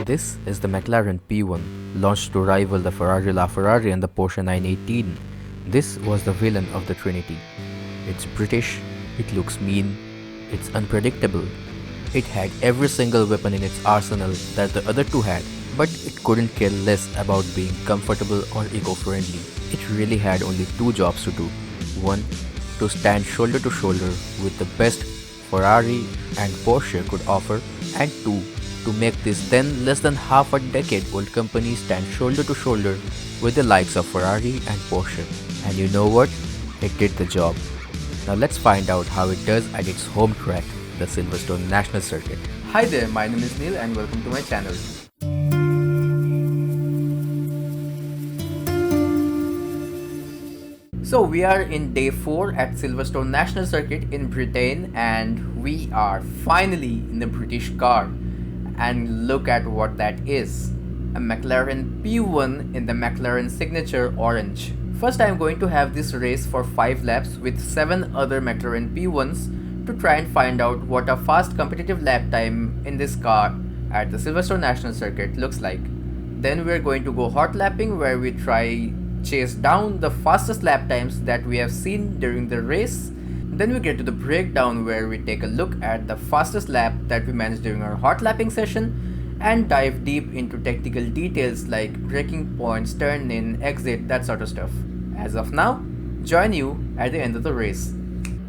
This is the McLaren P1, launched to rival the Ferrari LaFerrari and the Porsche 918. This was the villain of the Trinity. It's British, it looks mean, it's unpredictable. It had every single weapon in its arsenal that the other two had, but it couldn't care less about being comfortable or eco-friendly. It really had only two jobs to do. One, to stand shoulder to shoulder with the best Ferrari and Porsche could offer, and two, to make this then less than half a decade old company stand shoulder to shoulder with the likes of Ferrari and Porsche. And you know what? It did the job. Now let's find out how it does at its home track, the Silverstone National Circuit. Hi there, my name is Neil and welcome to my channel. So we are in day 4 at Silverstone National Circuit in Britain and we are finally in the British car. And look at what that is. A McLaren P1 in the McLaren signature orange. First I'm going to have this race for 5 laps with 7 other McLaren P1s to try and find out what a fast competitive lap time in this car at the Silverstone National Circuit looks like. Then we're going to go hot lapping where we try chase down the fastest lap times that we have seen during the race. Then we get to the breakdown where we take a look at the fastest lap that we managed during our hot lapping session and dive deep into technical details like braking points, turn in, exit, that sort of stuff. As of now, join you at the end of the race.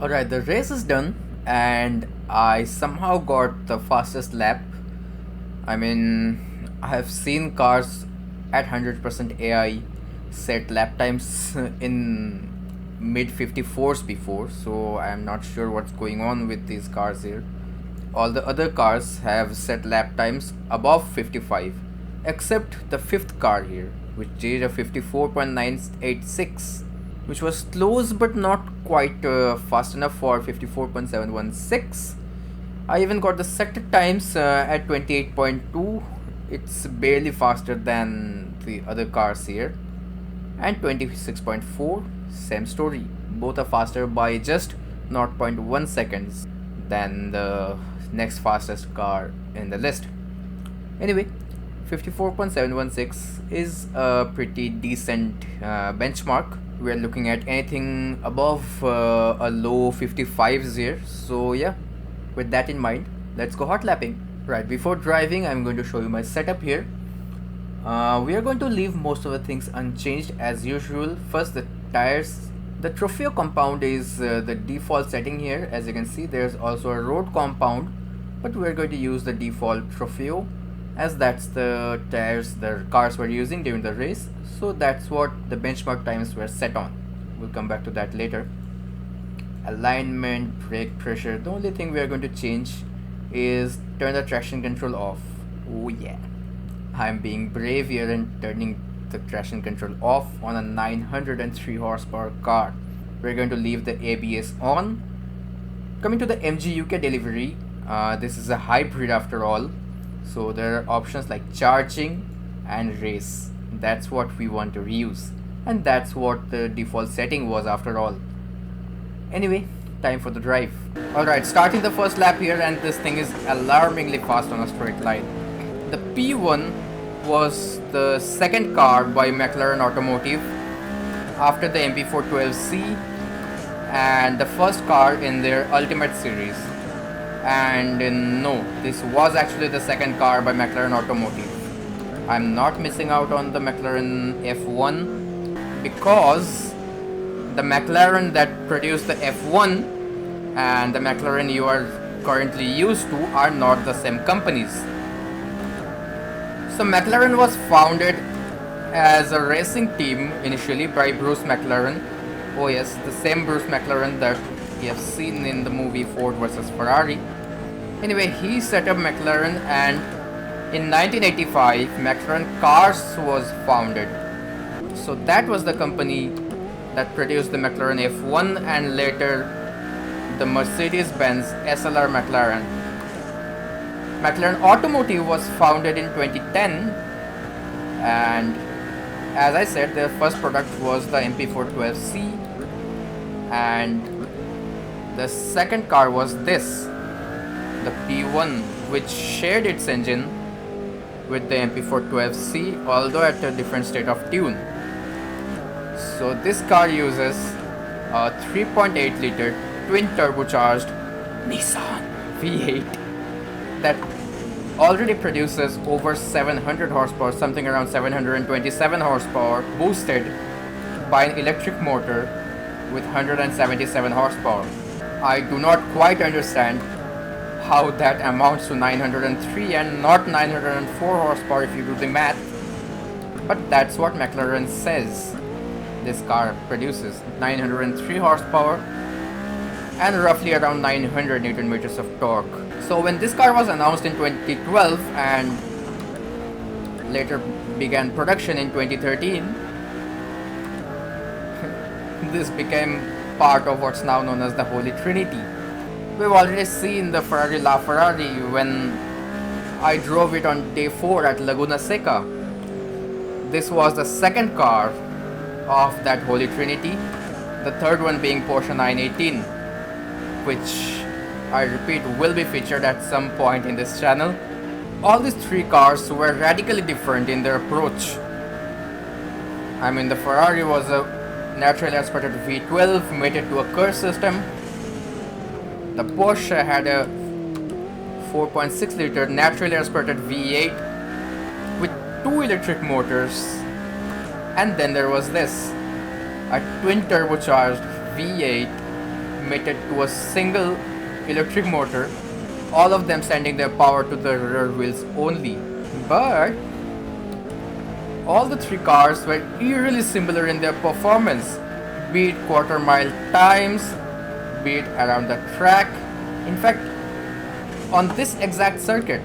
Alright, the race is done and I somehow got the fastest lap. I mean, I have seen cars at 100% AI set lap times in mid 54s before, so I am not sure what's going on with these cars here. All the other cars have set lap times above 55 except the 5th car here, which did a 54.986, which was close but not quite fast enough for 54.716. I even got the sector times at 28.2. It's barely faster than the other cars here. And 26.4, same story. Both are faster by just 0.1 seconds than the next fastest car in the list. Anyway, 54.716 is a pretty decent benchmark. We are looking at anything above a low 55s here. So yeah, with that in mind, let's go hot lapping. Right, before driving, I'm going to show you my setup here. We are going to leave most of the things unchanged as usual. First, the tires. The Trofeo compound is the default setting here. As you can see, there's also a road compound, but we're going to use the default Trofeo as that's the tires the cars were using during the race. So that's what the benchmark times were set on. We'll come back to that later. Alignment, brake pressure. The only thing we are going to change is turn the traction control off. Oh yeah. I'm being brave here and turning the traction control off on a 903 horsepower car. We're going to leave the ABS on. Coming to the MG UK delivery, this is a hybrid after all. So there are options like charging and race. That's what we want to reuse. And that's what the default setting was after all. Anyway, time for the drive. Alright, starting the first lap here and this thing is alarmingly fast on a straight line. The P1 was the second car by McLaren Automotive after the MP412C and the first car in their Ultimate series. And no, this was actually the second car by McLaren Automotive. I'm not missing out on the McLaren F1 because the McLaren that produced the F1 and the McLaren you are currently used to are not the same companies. So McLaren was founded as a racing team initially by Bruce McLaren. Oh yes, the same Bruce McLaren that we have seen in the movie Ford vs Ferrari. Anyway, he set up McLaren and in 1985 McLaren Cars was founded. So that was the company that produced the McLaren F1 and later the Mercedes-Benz SLR McLaren. McLaren Automotive was founded in 2010 and as I said, their first product was the MP412C and the second car was this, the P1, which shared its engine with the MP412C, although at a different state of tune. So this car uses a 3.8 liter twin turbocharged Nissan V8 that already produces over 700 horsepower, something around 727 horsepower, boosted by an electric motor with 177 horsepower. I do not quite understand how that amounts to 903 and not 904 horsepower if you do the math, but that's what McLaren says. This car produces 903 horsepower and roughly around 900 Newton meters of torque. So when this car was announced in 2012 and later began production in 2013, this became part of what's now known as the Holy Trinity. We've already seen the Ferrari LaFerrari when I drove it on day 4 at Laguna Seca. This was the second car of that Holy Trinity, the third one being Porsche 918, which I repeat will be featured at some point in this channel. All these three cars were radically different in their approach. I mean, the Ferrari was a naturally aspirated V12 mated to a Corsa system. The Porsche had a 4.6 liter naturally aspirated V8 with 2 electric motors. And then there was this, a twin turbocharged V8 mated to a single electric motor, all of them sending their power to the rear wheels only. But all the three cars were eerily similar in their performance, be it quarter mile times, be it around the track. In fact, on this exact circuit,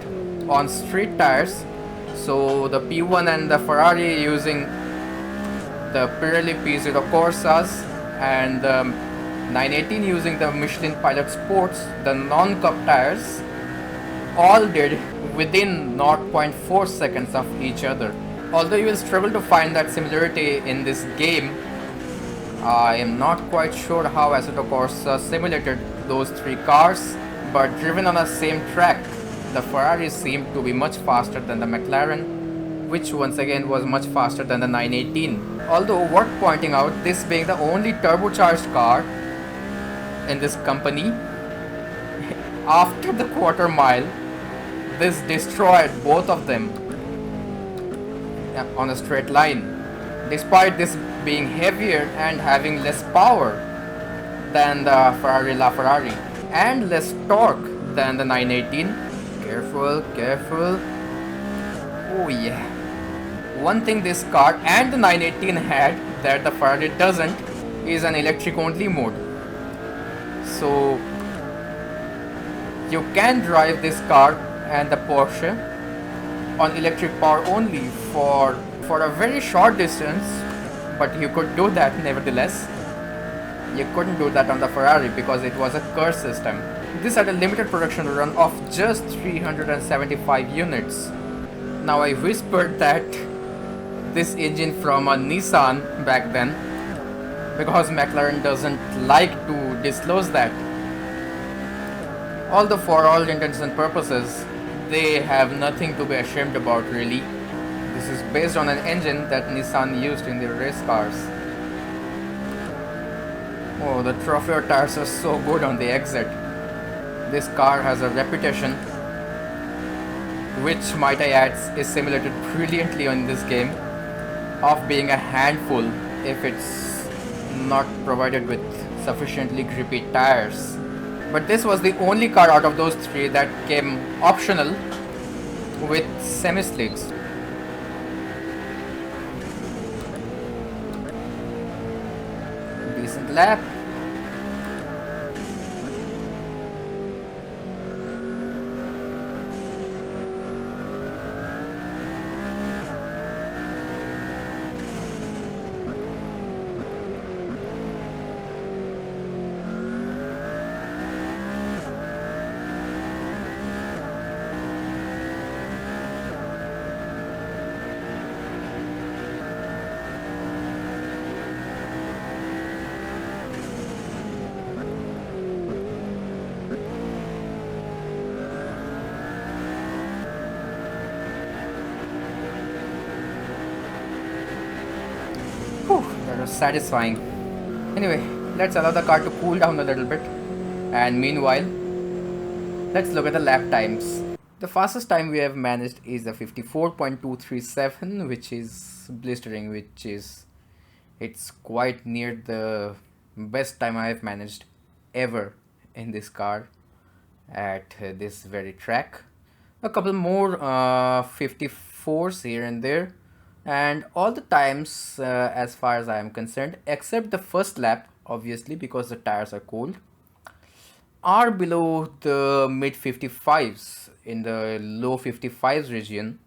on street tires, so the P1 and the Ferrari using the Pirelli P0 Corsas and the 918 using the Michelin Pilot Sports, the non-cup tires, all did within 0.4 seconds of each other. Although you will struggle to find that similarity in this game, I am not quite sure how Assetto Corsa simulated those three cars, but driven on the same track, the Ferrari seemed to be much faster than the McLaren, which once again was much faster than the 918. Although worth pointing out, this being the only turbocharged car in this company, after the quarter mile, this destroyed both of them on a straight line, despite this being heavier and having less power than the Ferrari LaFerrari and less torque than the 918. Careful, careful. Oh yeah. One thing this car and the 918 had that the Ferrari doesn't is an electric only mode. So you can drive this car and the Porsche on electric power only for a very short distance, but you could do that nevertheless. You couldn't do that on the Ferrari because it was a Corsa system. This had a limited production run of just 375 units. Now I whispered that this engine from a Nissan back then because McLaren doesn't like to disclose that. Although for all intents and purposes, they have nothing to be ashamed about really. This is based on an engine that Nissan used in their race cars. Oh, the Trofeo tires are so good on the exit. This car has a reputation, which might I add is simulated brilliantly in this game, of being a handful if it's not provided with sufficiently grippy tires. But this was the only car out of those three that came optional with semi-slicks. Decent lap. kind of satisfying. Anyway, let's allow the car to cool down a little bit, and meanwhile, let's look at the lap times. The fastest time we have managed is the 54.237, which is blistering, it's quite near the best time I have managed ever in this car at this very track. A couple more 54s here and there, and all the times as far as I am concerned, except the first lap, obviously because the tires are cold, are below the mid 55s, in the low 55s region,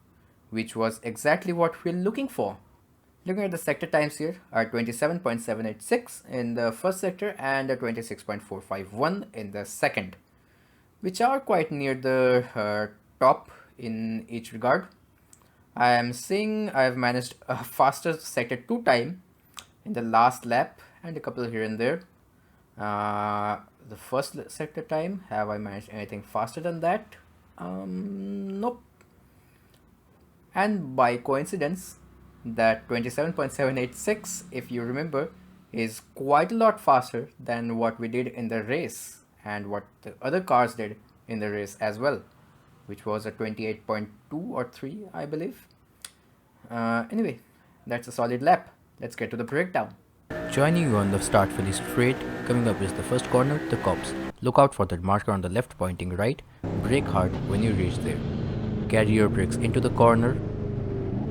which was exactly what we're looking for. Looking at the sector times here are 27.786 in the first sector and 26.451 in the second, which are quite near the top in each regard. I am seeing I've managed a faster sector 2 time in the last lap and a couple here and there. The first sector time, have I managed anything faster than that? Nope. And by coincidence, that 27.786, if you remember, is quite a lot faster than what we did in the race and what the other cars did in the race as well, which was a 28.2 or 3, I believe. Anyway, that's a solid lap. Let's get to the breakdown. Joining you on the start fairly straight, coming up is the first corner, the cops. Look out for that marker on the left pointing right, brake hard when you reach there. Carry your brakes into the corner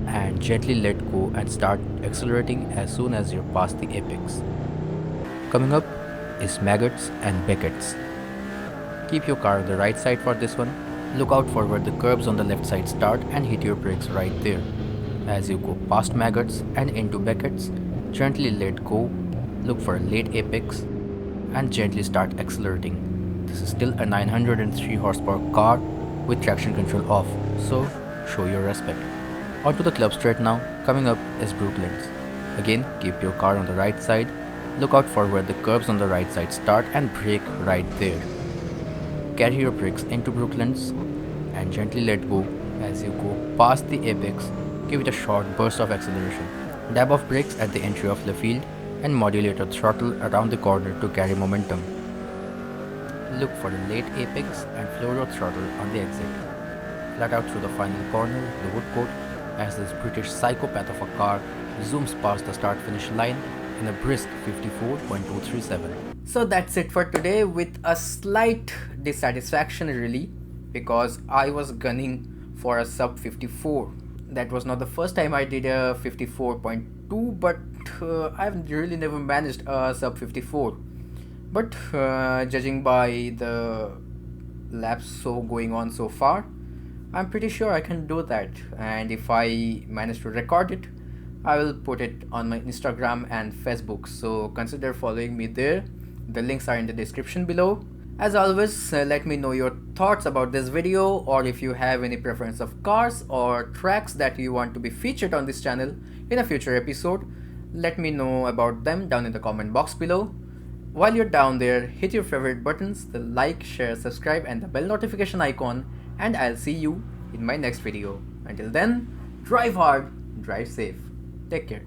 and gently let go and start accelerating as soon as you're past the apex. Coming up is maggots and beckets. Keep your car on the right side for this one. Look out for where the curbs on the left side start and hit your brakes right there. As you go past maggots and into beckets, gently let go, look for a late apex and gently start accelerating. This is still a 903 horsepower car with traction control off, so show your respect. Onto the club straight now. Coming up is Brooklands. Again, keep your car on the right side, look out for where the curbs on the right side start and brake right there. Carry your brakes into Brooklands and gently let go. As you go past the apex, give it a short burst of acceleration. Dab off brakes at the entry of the field and modulate your throttle around the corner to carry momentum. Look for the late apex and floor your throttle on the exit. Flat out through the final corner of the wood court as this British psychopath of a car zooms past the start-finish line in a brisk 54.237. So that's it for today, with a slight dissatisfaction really, because I was gunning for a sub 54. That was not the first time I did a 54.2, but I've really never managed a sub 54. But judging by the laps going on so far, I'm pretty sure I can do that, and if I manage to record it, I will put it on my Instagram and Facebook, so consider following me there. The links are in the description below. As always, let me know your thoughts about this video, or if you have any preference of cars or tracks that you want to be featured on this channel in a future episode. Let me know about them down in the comment box below. While you're down there, hit your favorite buttons, the like, share, subscribe and the bell notification icon, and I'll see you in my next video. Until then, drive hard, drive safe. Take care.